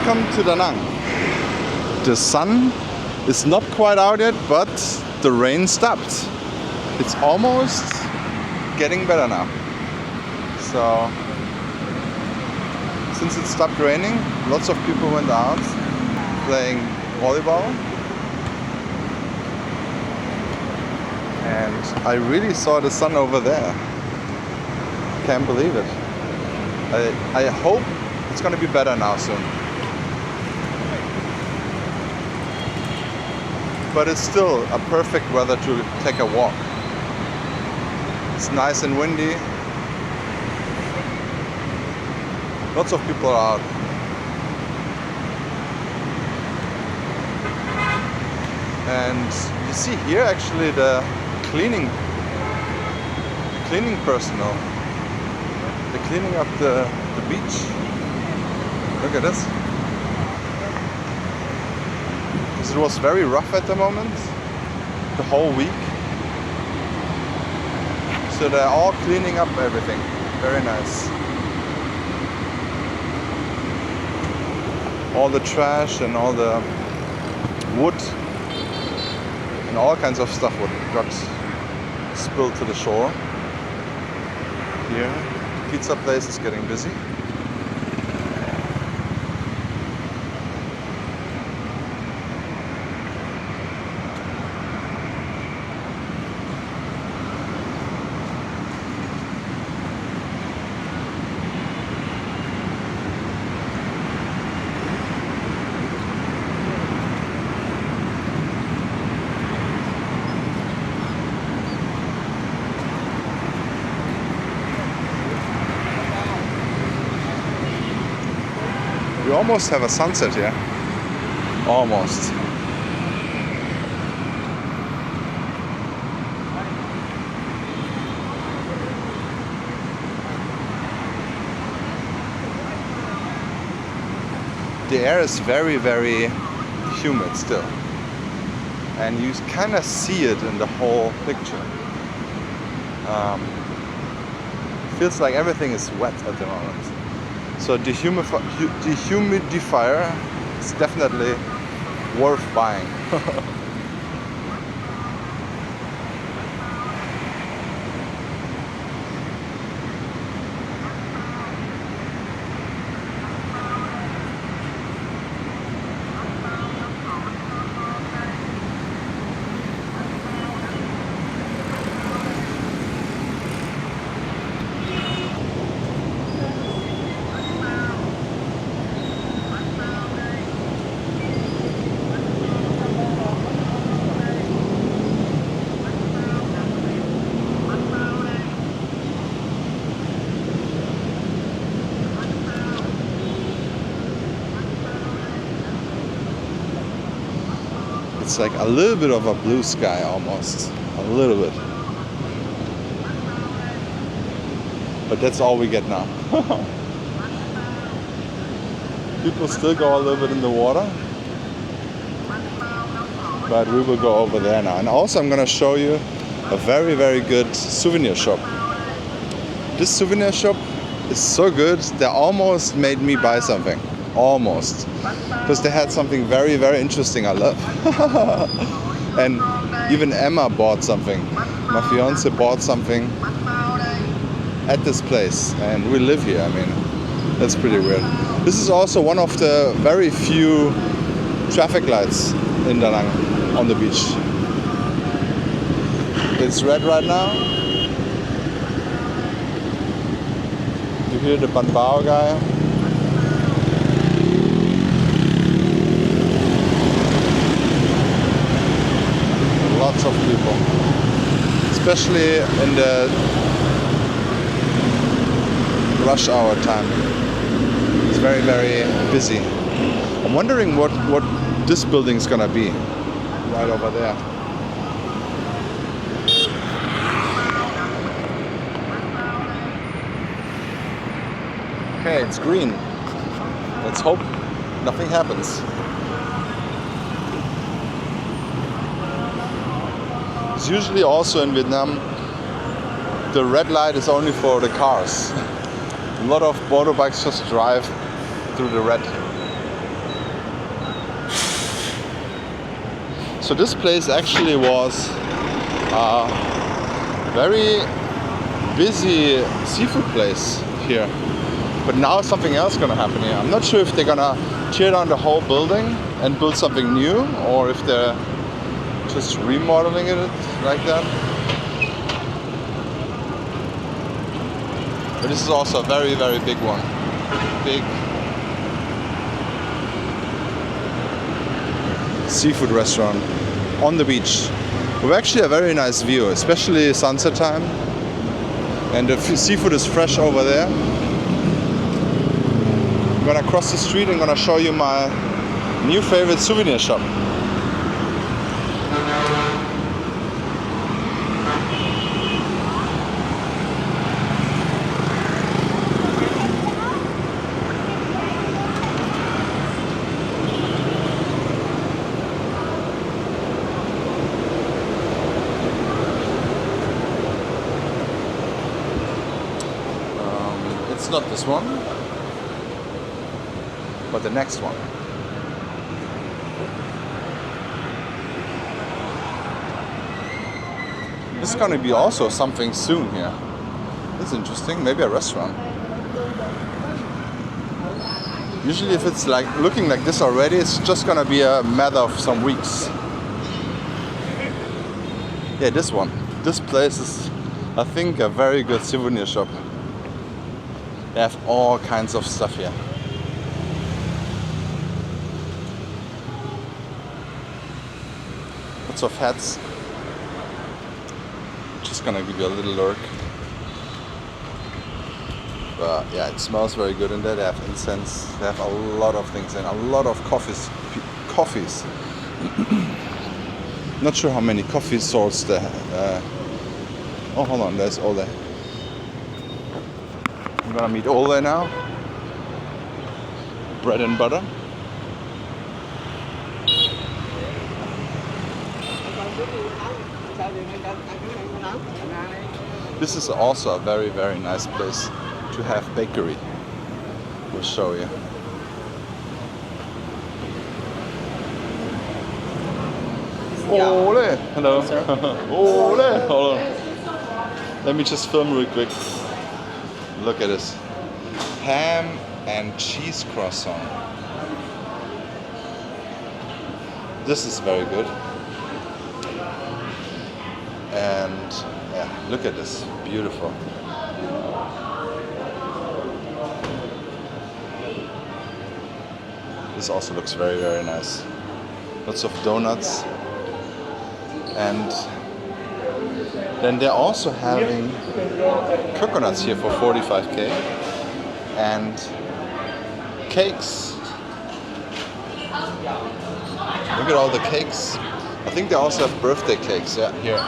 welcome to Da Nang. The sun is not quite out yet, but the rain stopped. It's almost getting better now. So, since it stopped raining, lots of people went out playing volleyball. And I really saw the sun over there. Can't believe it. I hope it's gonna be better now soon. But it's still a perfect weather to take a walk. It's nice and windy. Lots of people are out. And you see here actually the cleaning personnel. They're cleaning up the beach. Look at this. Because it was very rough at the moment, the whole week. So they're all cleaning up everything. Very nice. All the trash and all the wood and all kinds of stuff got spilled to the shore. Here, the pizza place is getting busy. We almost have a sunset here. Almost. The air is very, very humid still. And you kind of see it in the whole picture. Feels like everything is wet at the moment. So the humidifier is definitely worth buying. It's like a little bit of a blue sky almost. A little bit. But that's all we get now. People still go a little bit in the water. But we will go over there now. And also I'm gonna show you a very, very good souvenir shop. This souvenir shop is so good, they almost made me buy something. Almost. Because they had something very, very interesting I love. And even Emma bought something. My fiance bought something at this place. And we live here, I mean, that's pretty weird. This is also one of the very few traffic lights in Da Nang on the beach. It's red right now. You hear the Banbao guy. Lots of people, especially in the rush hour time. It's very, very busy. I'm wondering what this building's gonna be right over there. Okay, it's green. Let's hope nothing happens. It's usually also in Vietnam, the red light is only for the cars. A lot of motorbikes just drive through the red. So this place actually was a very busy seafood place here. But now something else is gonna happen here. I'm not sure if they're gonna tear down the whole building and build something new, or if they're just remodeling it like that. But this is also a very, very big one. Big seafood restaurant on the beach. With actually a very nice view, especially sunset time. And the seafood is fresh over there. I'm gonna cross the street and gonna show you my new favorite souvenir shop. It's not this one, but the next one. This is gonna be also something soon here. That's interesting, maybe a restaurant. Usually if it's like looking like this already, it's just gonna be a matter of some weeks. Yeah, this one. This place is, I think, a very good souvenir shop. They have all kinds of stuff here. Lots of hats. Just gonna give you a little lurk. But yeah, it smells very good in there. They have incense. They have a lot of things and a lot of coffees. Not sure how many coffee sorts they have. Oh, hold on, there's Ole. I'm gonna meet Ole now. Bread and butter. This is also a very, very nice place to have bakery. We'll show you. Ole! Hello. Ole! Hold on. Let me just film real quick. Look at this. Ham and cheese croissant. This is very good. And yeah, look at this. Beautiful. This also looks very, very nice. Lots of donuts. And then they're also having coconuts here for 45k and cakes. Look at all the cakes. I think they also have birthday cakes, yeah, here.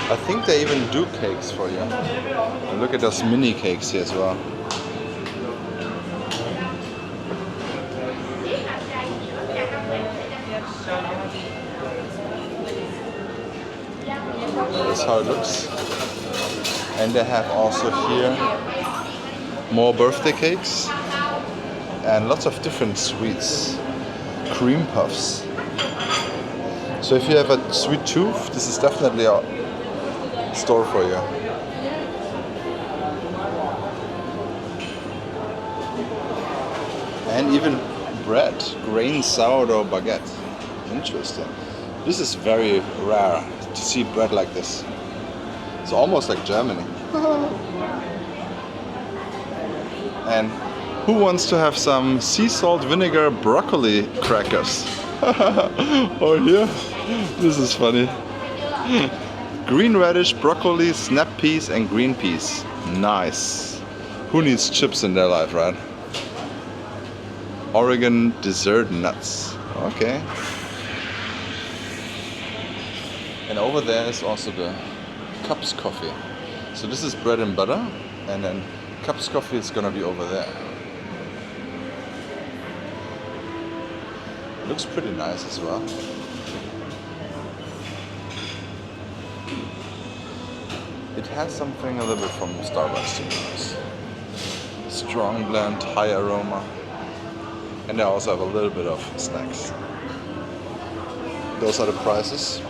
I think they even do cakes for you. And look at those mini cakes here as well. That's how it looks. And they have also here more birthday cakes and lots of different sweets. Cream puffs. So if you have a sweet tooth, this is definitely a store for you. And even bread, grain sourdough baguette. Interesting. This is very rare to see bread like this. It's almost like Germany. And who wants to have some sea salt vinegar broccoli crackers? Or here, this is funny. Green radish, broccoli, snap peas and green peas. Nice. Who needs chips in their life, right? Oregon dessert nuts. Okay. And over there is also the Cups coffee. So this is bread and butter, and then Cups coffee is gonna be over there. It looks pretty nice as well. It has something a little bit from Starbucks, to be honest. Strong blend, high aroma. And they also have a little bit of snacks. Those are the prices.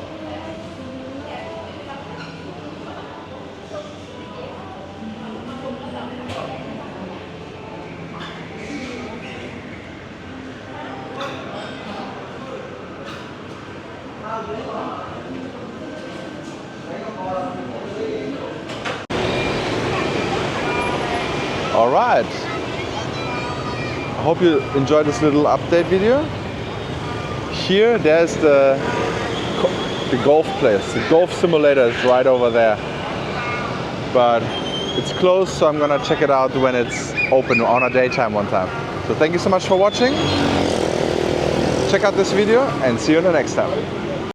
All right. I hope you enjoyed this little update video. Here, there's the golf place. The golf simulator is right over there. But it's closed, so I'm gonna check it out when it's open on a daytime one time. So thank you so much for watching. Check out this video and see you in the next time.